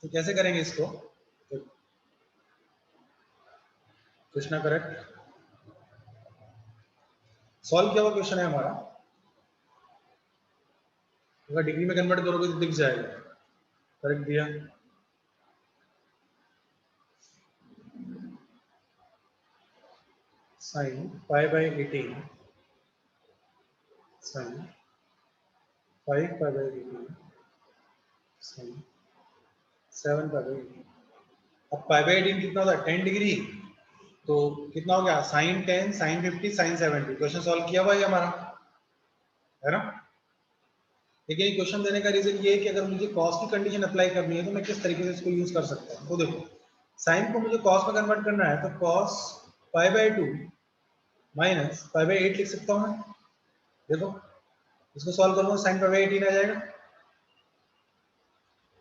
तो कैसे करेंगे इसको? तो कृष्णा करेक्ट। सॉल्व किया हुआ क्वेश्चन है हमारा, अगर डिग्री में कन्वर्ट करोगे तो दिख जाएगा। करेक्ट दिया। Sine pi by 18 sine 5 pi by 18 sine 7 pi by 18। अब पाई बाई 18 कितना होता है? 10 डिग्री। तो कितना हो गया? Sine 10 sine 50 sine 70। Question solve किया हुआ है हमारा, है ना। लेकिन क्वेश्चन देने का रीजन ये है कि अगर मुझे कॉस की कंडीशन अप्लाई करनी है तो मैं किस तरीके से इसको यूज कर सकता हूँ। तो देखो साइन को मुझे कॉस में कन्वर्ट करना है, तो cos pi by 2 minus pi by 8 लिख सकता हूँ मैं। देखो इसको सॉल्व करूंगा, साइन पाई बाई 18 आ जाएगा।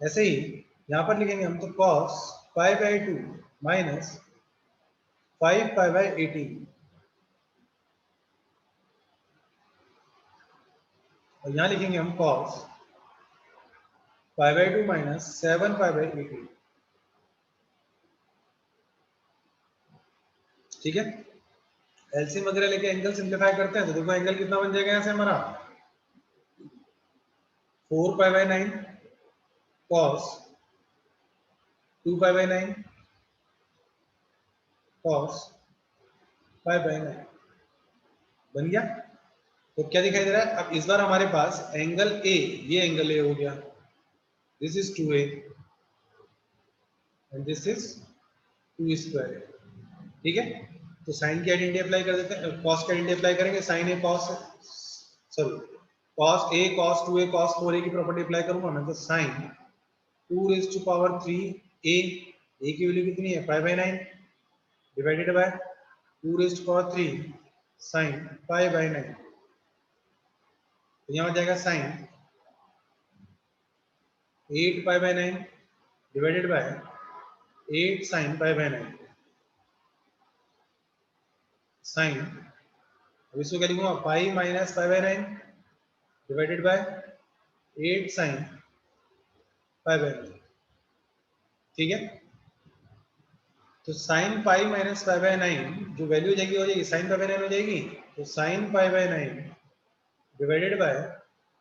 ऐसे ही यहाँ पर लिखेंगे हम, तो cos pi by 2 minus 5 pi by 18, और यहाँ लिखेंगे हम cos pi by 2 minus 7 pi by 18। ठीक है। एलसीएम वगैरह लेके एंगल सिंप्लीफाई करते हैं, तो देखो एंगल कितना बन जाएगा यहाँ से हमारा 4 पाई by 9 cos 2 pi by 9 cos pi by 9 बन गया। तो क्या दिखाई दे रहा है? अब इस बार हमारे पास एंगल ए, ये एंगल ए हो गया, this is 2a and this is 2 square. ठीक है। तो साइन की आइडेंटिटी अप्लाई कर देते हैं, कॉस की आइडेंटिटी अप्लाई करेंगे। Sine A cos, sorry cos A cos 2a cos 4a की प्रॉपर्टी अप्लाई करूंगा मैं, तो sine 2 raise to power 3 A की वैल्यू कितनी है? 5 by 9 divided by 2 raise to power 3 sine 5 by 9। तो यहाँ हो जाएगा sine 8 pi by 9 divided by 8 sine pi by 9 sine, अब इसको क्या लिखूंगा? Pi minus pi by 9 divided by 8 sine pi by 9। ठीक है। तो sign pi minus pi by 9 जो वैल्यू हो जाएगी साइन पाई बाय 9 हो जाएगी। तो sign pi bye 9 divided by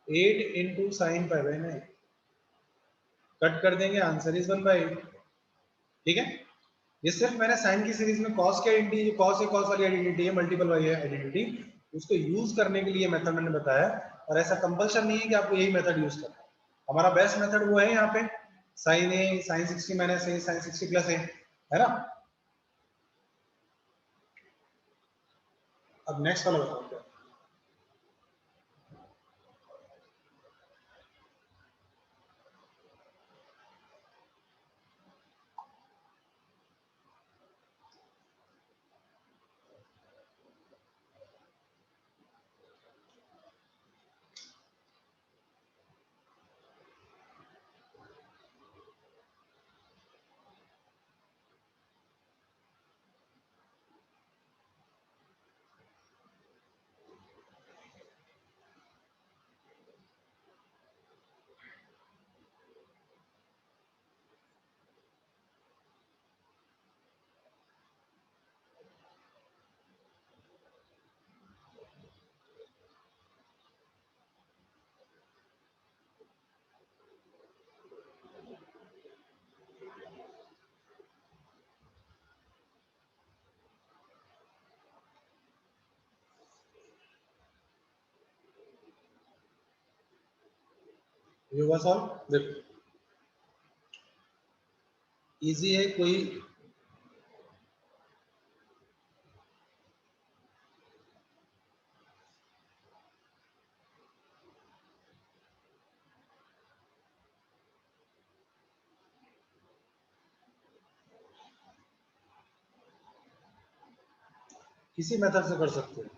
8 into sine pi bye 9, cut कर देंगे, आंसर इज 1/8। ठीक है, ये सिर्फ मैंने साइन की सीरीज में कॉस की आइडेंटिटी, कॉस है कॉस वाली आइडेंटिटी है, मल्टीपल वाली आइडेंटिटी, उसको यूज करने के लिए मेथड मैंने बताया। और ऐसा कंपल्शन नहीं है कि आपको यही मेथड यूज करना है। हमारा बेस्ट मेथड वो है यहाँ पे साइन ए साइन 60 माइनस ए साइन 60 प्लस ए, है ना। अब नेक्स्ट वाला बताओ क्या। ये हुआ सॉल्व। देखो इजी है, कोई किसी मेथड से कर सकते हो।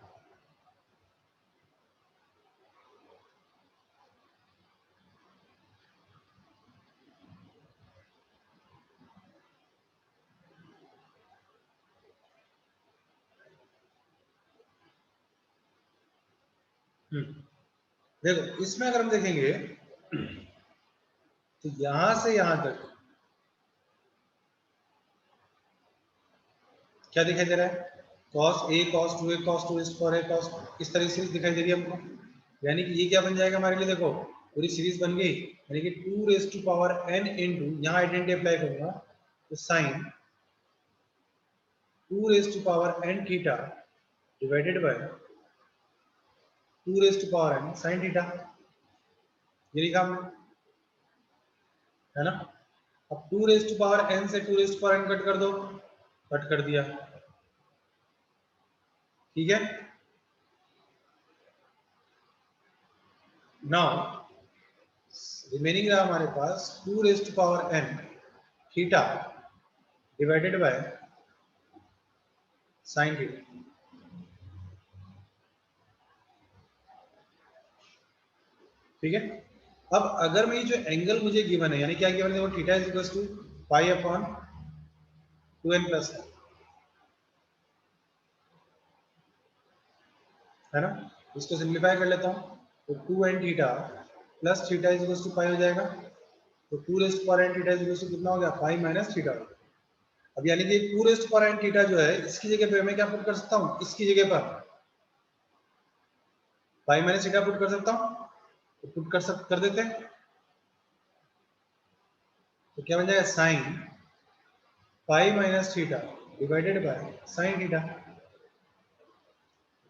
देखो इसमें अगर हम देखेंगे तो यहां से यहां तक क्या दिखाई दे रहा है, cos a cos 2a cos 2 is for a cos, इस तरह से दिखाई दे रही है हमको। यानी कि ये क्या बन जाएगा हमारे लिए, देखो पूरी सीरीज बन गई, यानी कि 2 raise to power n into, यहाँ आइडेंटिटी अप्लाई करूंगा तो sine 2 raise to power n theta divided by 2 raise to power n sine theta, ये लिखा हमने, है ना। अब 2 रेज टू पावर n से 2 raise to power n cut कर दो, कट कर दिया, ठीक है। नाउ रिमेनिंग रहा हमारे पास 2 raise to power n theta divided by sine theta, ठीक है। अब अगर मैं जो एंगल मुझे गिवन है, यानी क्या गिवन है, वो theta is equal to pi upon 2n plus है ना। इसको सिंप्लीफाई कर लेता हूँ, तो 2n theta plus theta is equal to pi हो जाएगा। तो 2 rest power n theta is equal to कितना हो गया, पाई माइनस थीटा। अब यानी कि 2 रेस्ट पावर n थीटा जो है, इसकी जगह पे मैं क्या पुट कर सकता हूँ, इसकी जगह पर पाई माइनस थीटा पुट कर सकता हूँ, तो पुट कर देते हैं। तो क्या बन जाएगा, sign pi minus theta divided by sine theta.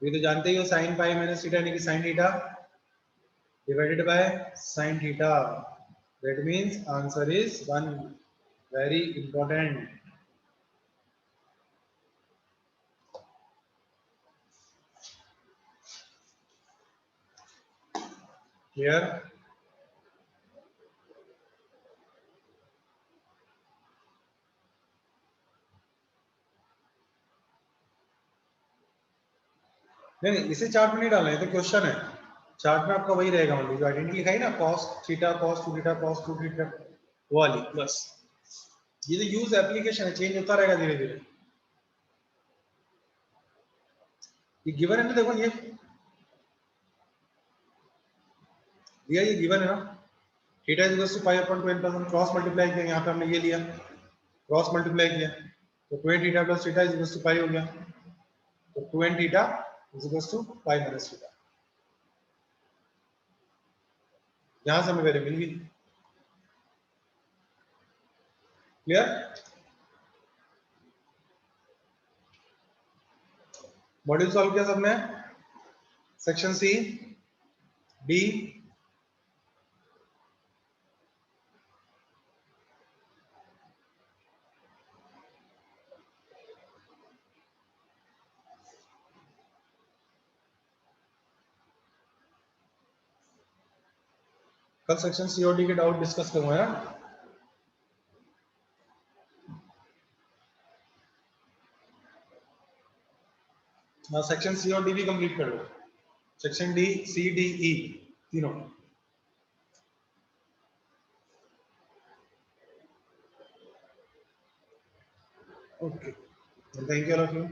ये तो जानते ही हो, साइन पाई माइनस थीटा यानी कि sine theta divided by sine theta, that means answer is 1, very important। clear। नहीं इसे चार्ट में नहीं डालना है, तो क्वेश्चन है, चार्ट में आपका वही रहेगा, मतलब जो आइडेंटिटी लिखाई ना, cos theta cos 2 theta cos 2 theta, वो वाली बस। ये तो यूज एप्लीकेशन है, चेंज होता रहेगा धीरे धीरे। ये गिवन है ना, देखो ये गिवन है ना, theta is equal to pi upon 2n plus cross multiply किया, यहाँ पे हमने ये लिया क्रॉस मल्टीप्लाई किया, तो 2n theta plus theta is equal to pi हो गया, तो 2n theta is equal to pi minus theta. यहां से हमें वैल्यू मिल गई। क्लियर? मॉड्यूल सॉल्व किया सबने? सेक्शन सी, डी, कल सेक्शन सी और डी के डाउट डिस्कस करूंगा ना। हाँ, सेक्शन सी और डी भी कंप्लीट कर लो। सेक्शन डी, सी, डी, ई तीनों। Okay, thank you all of you.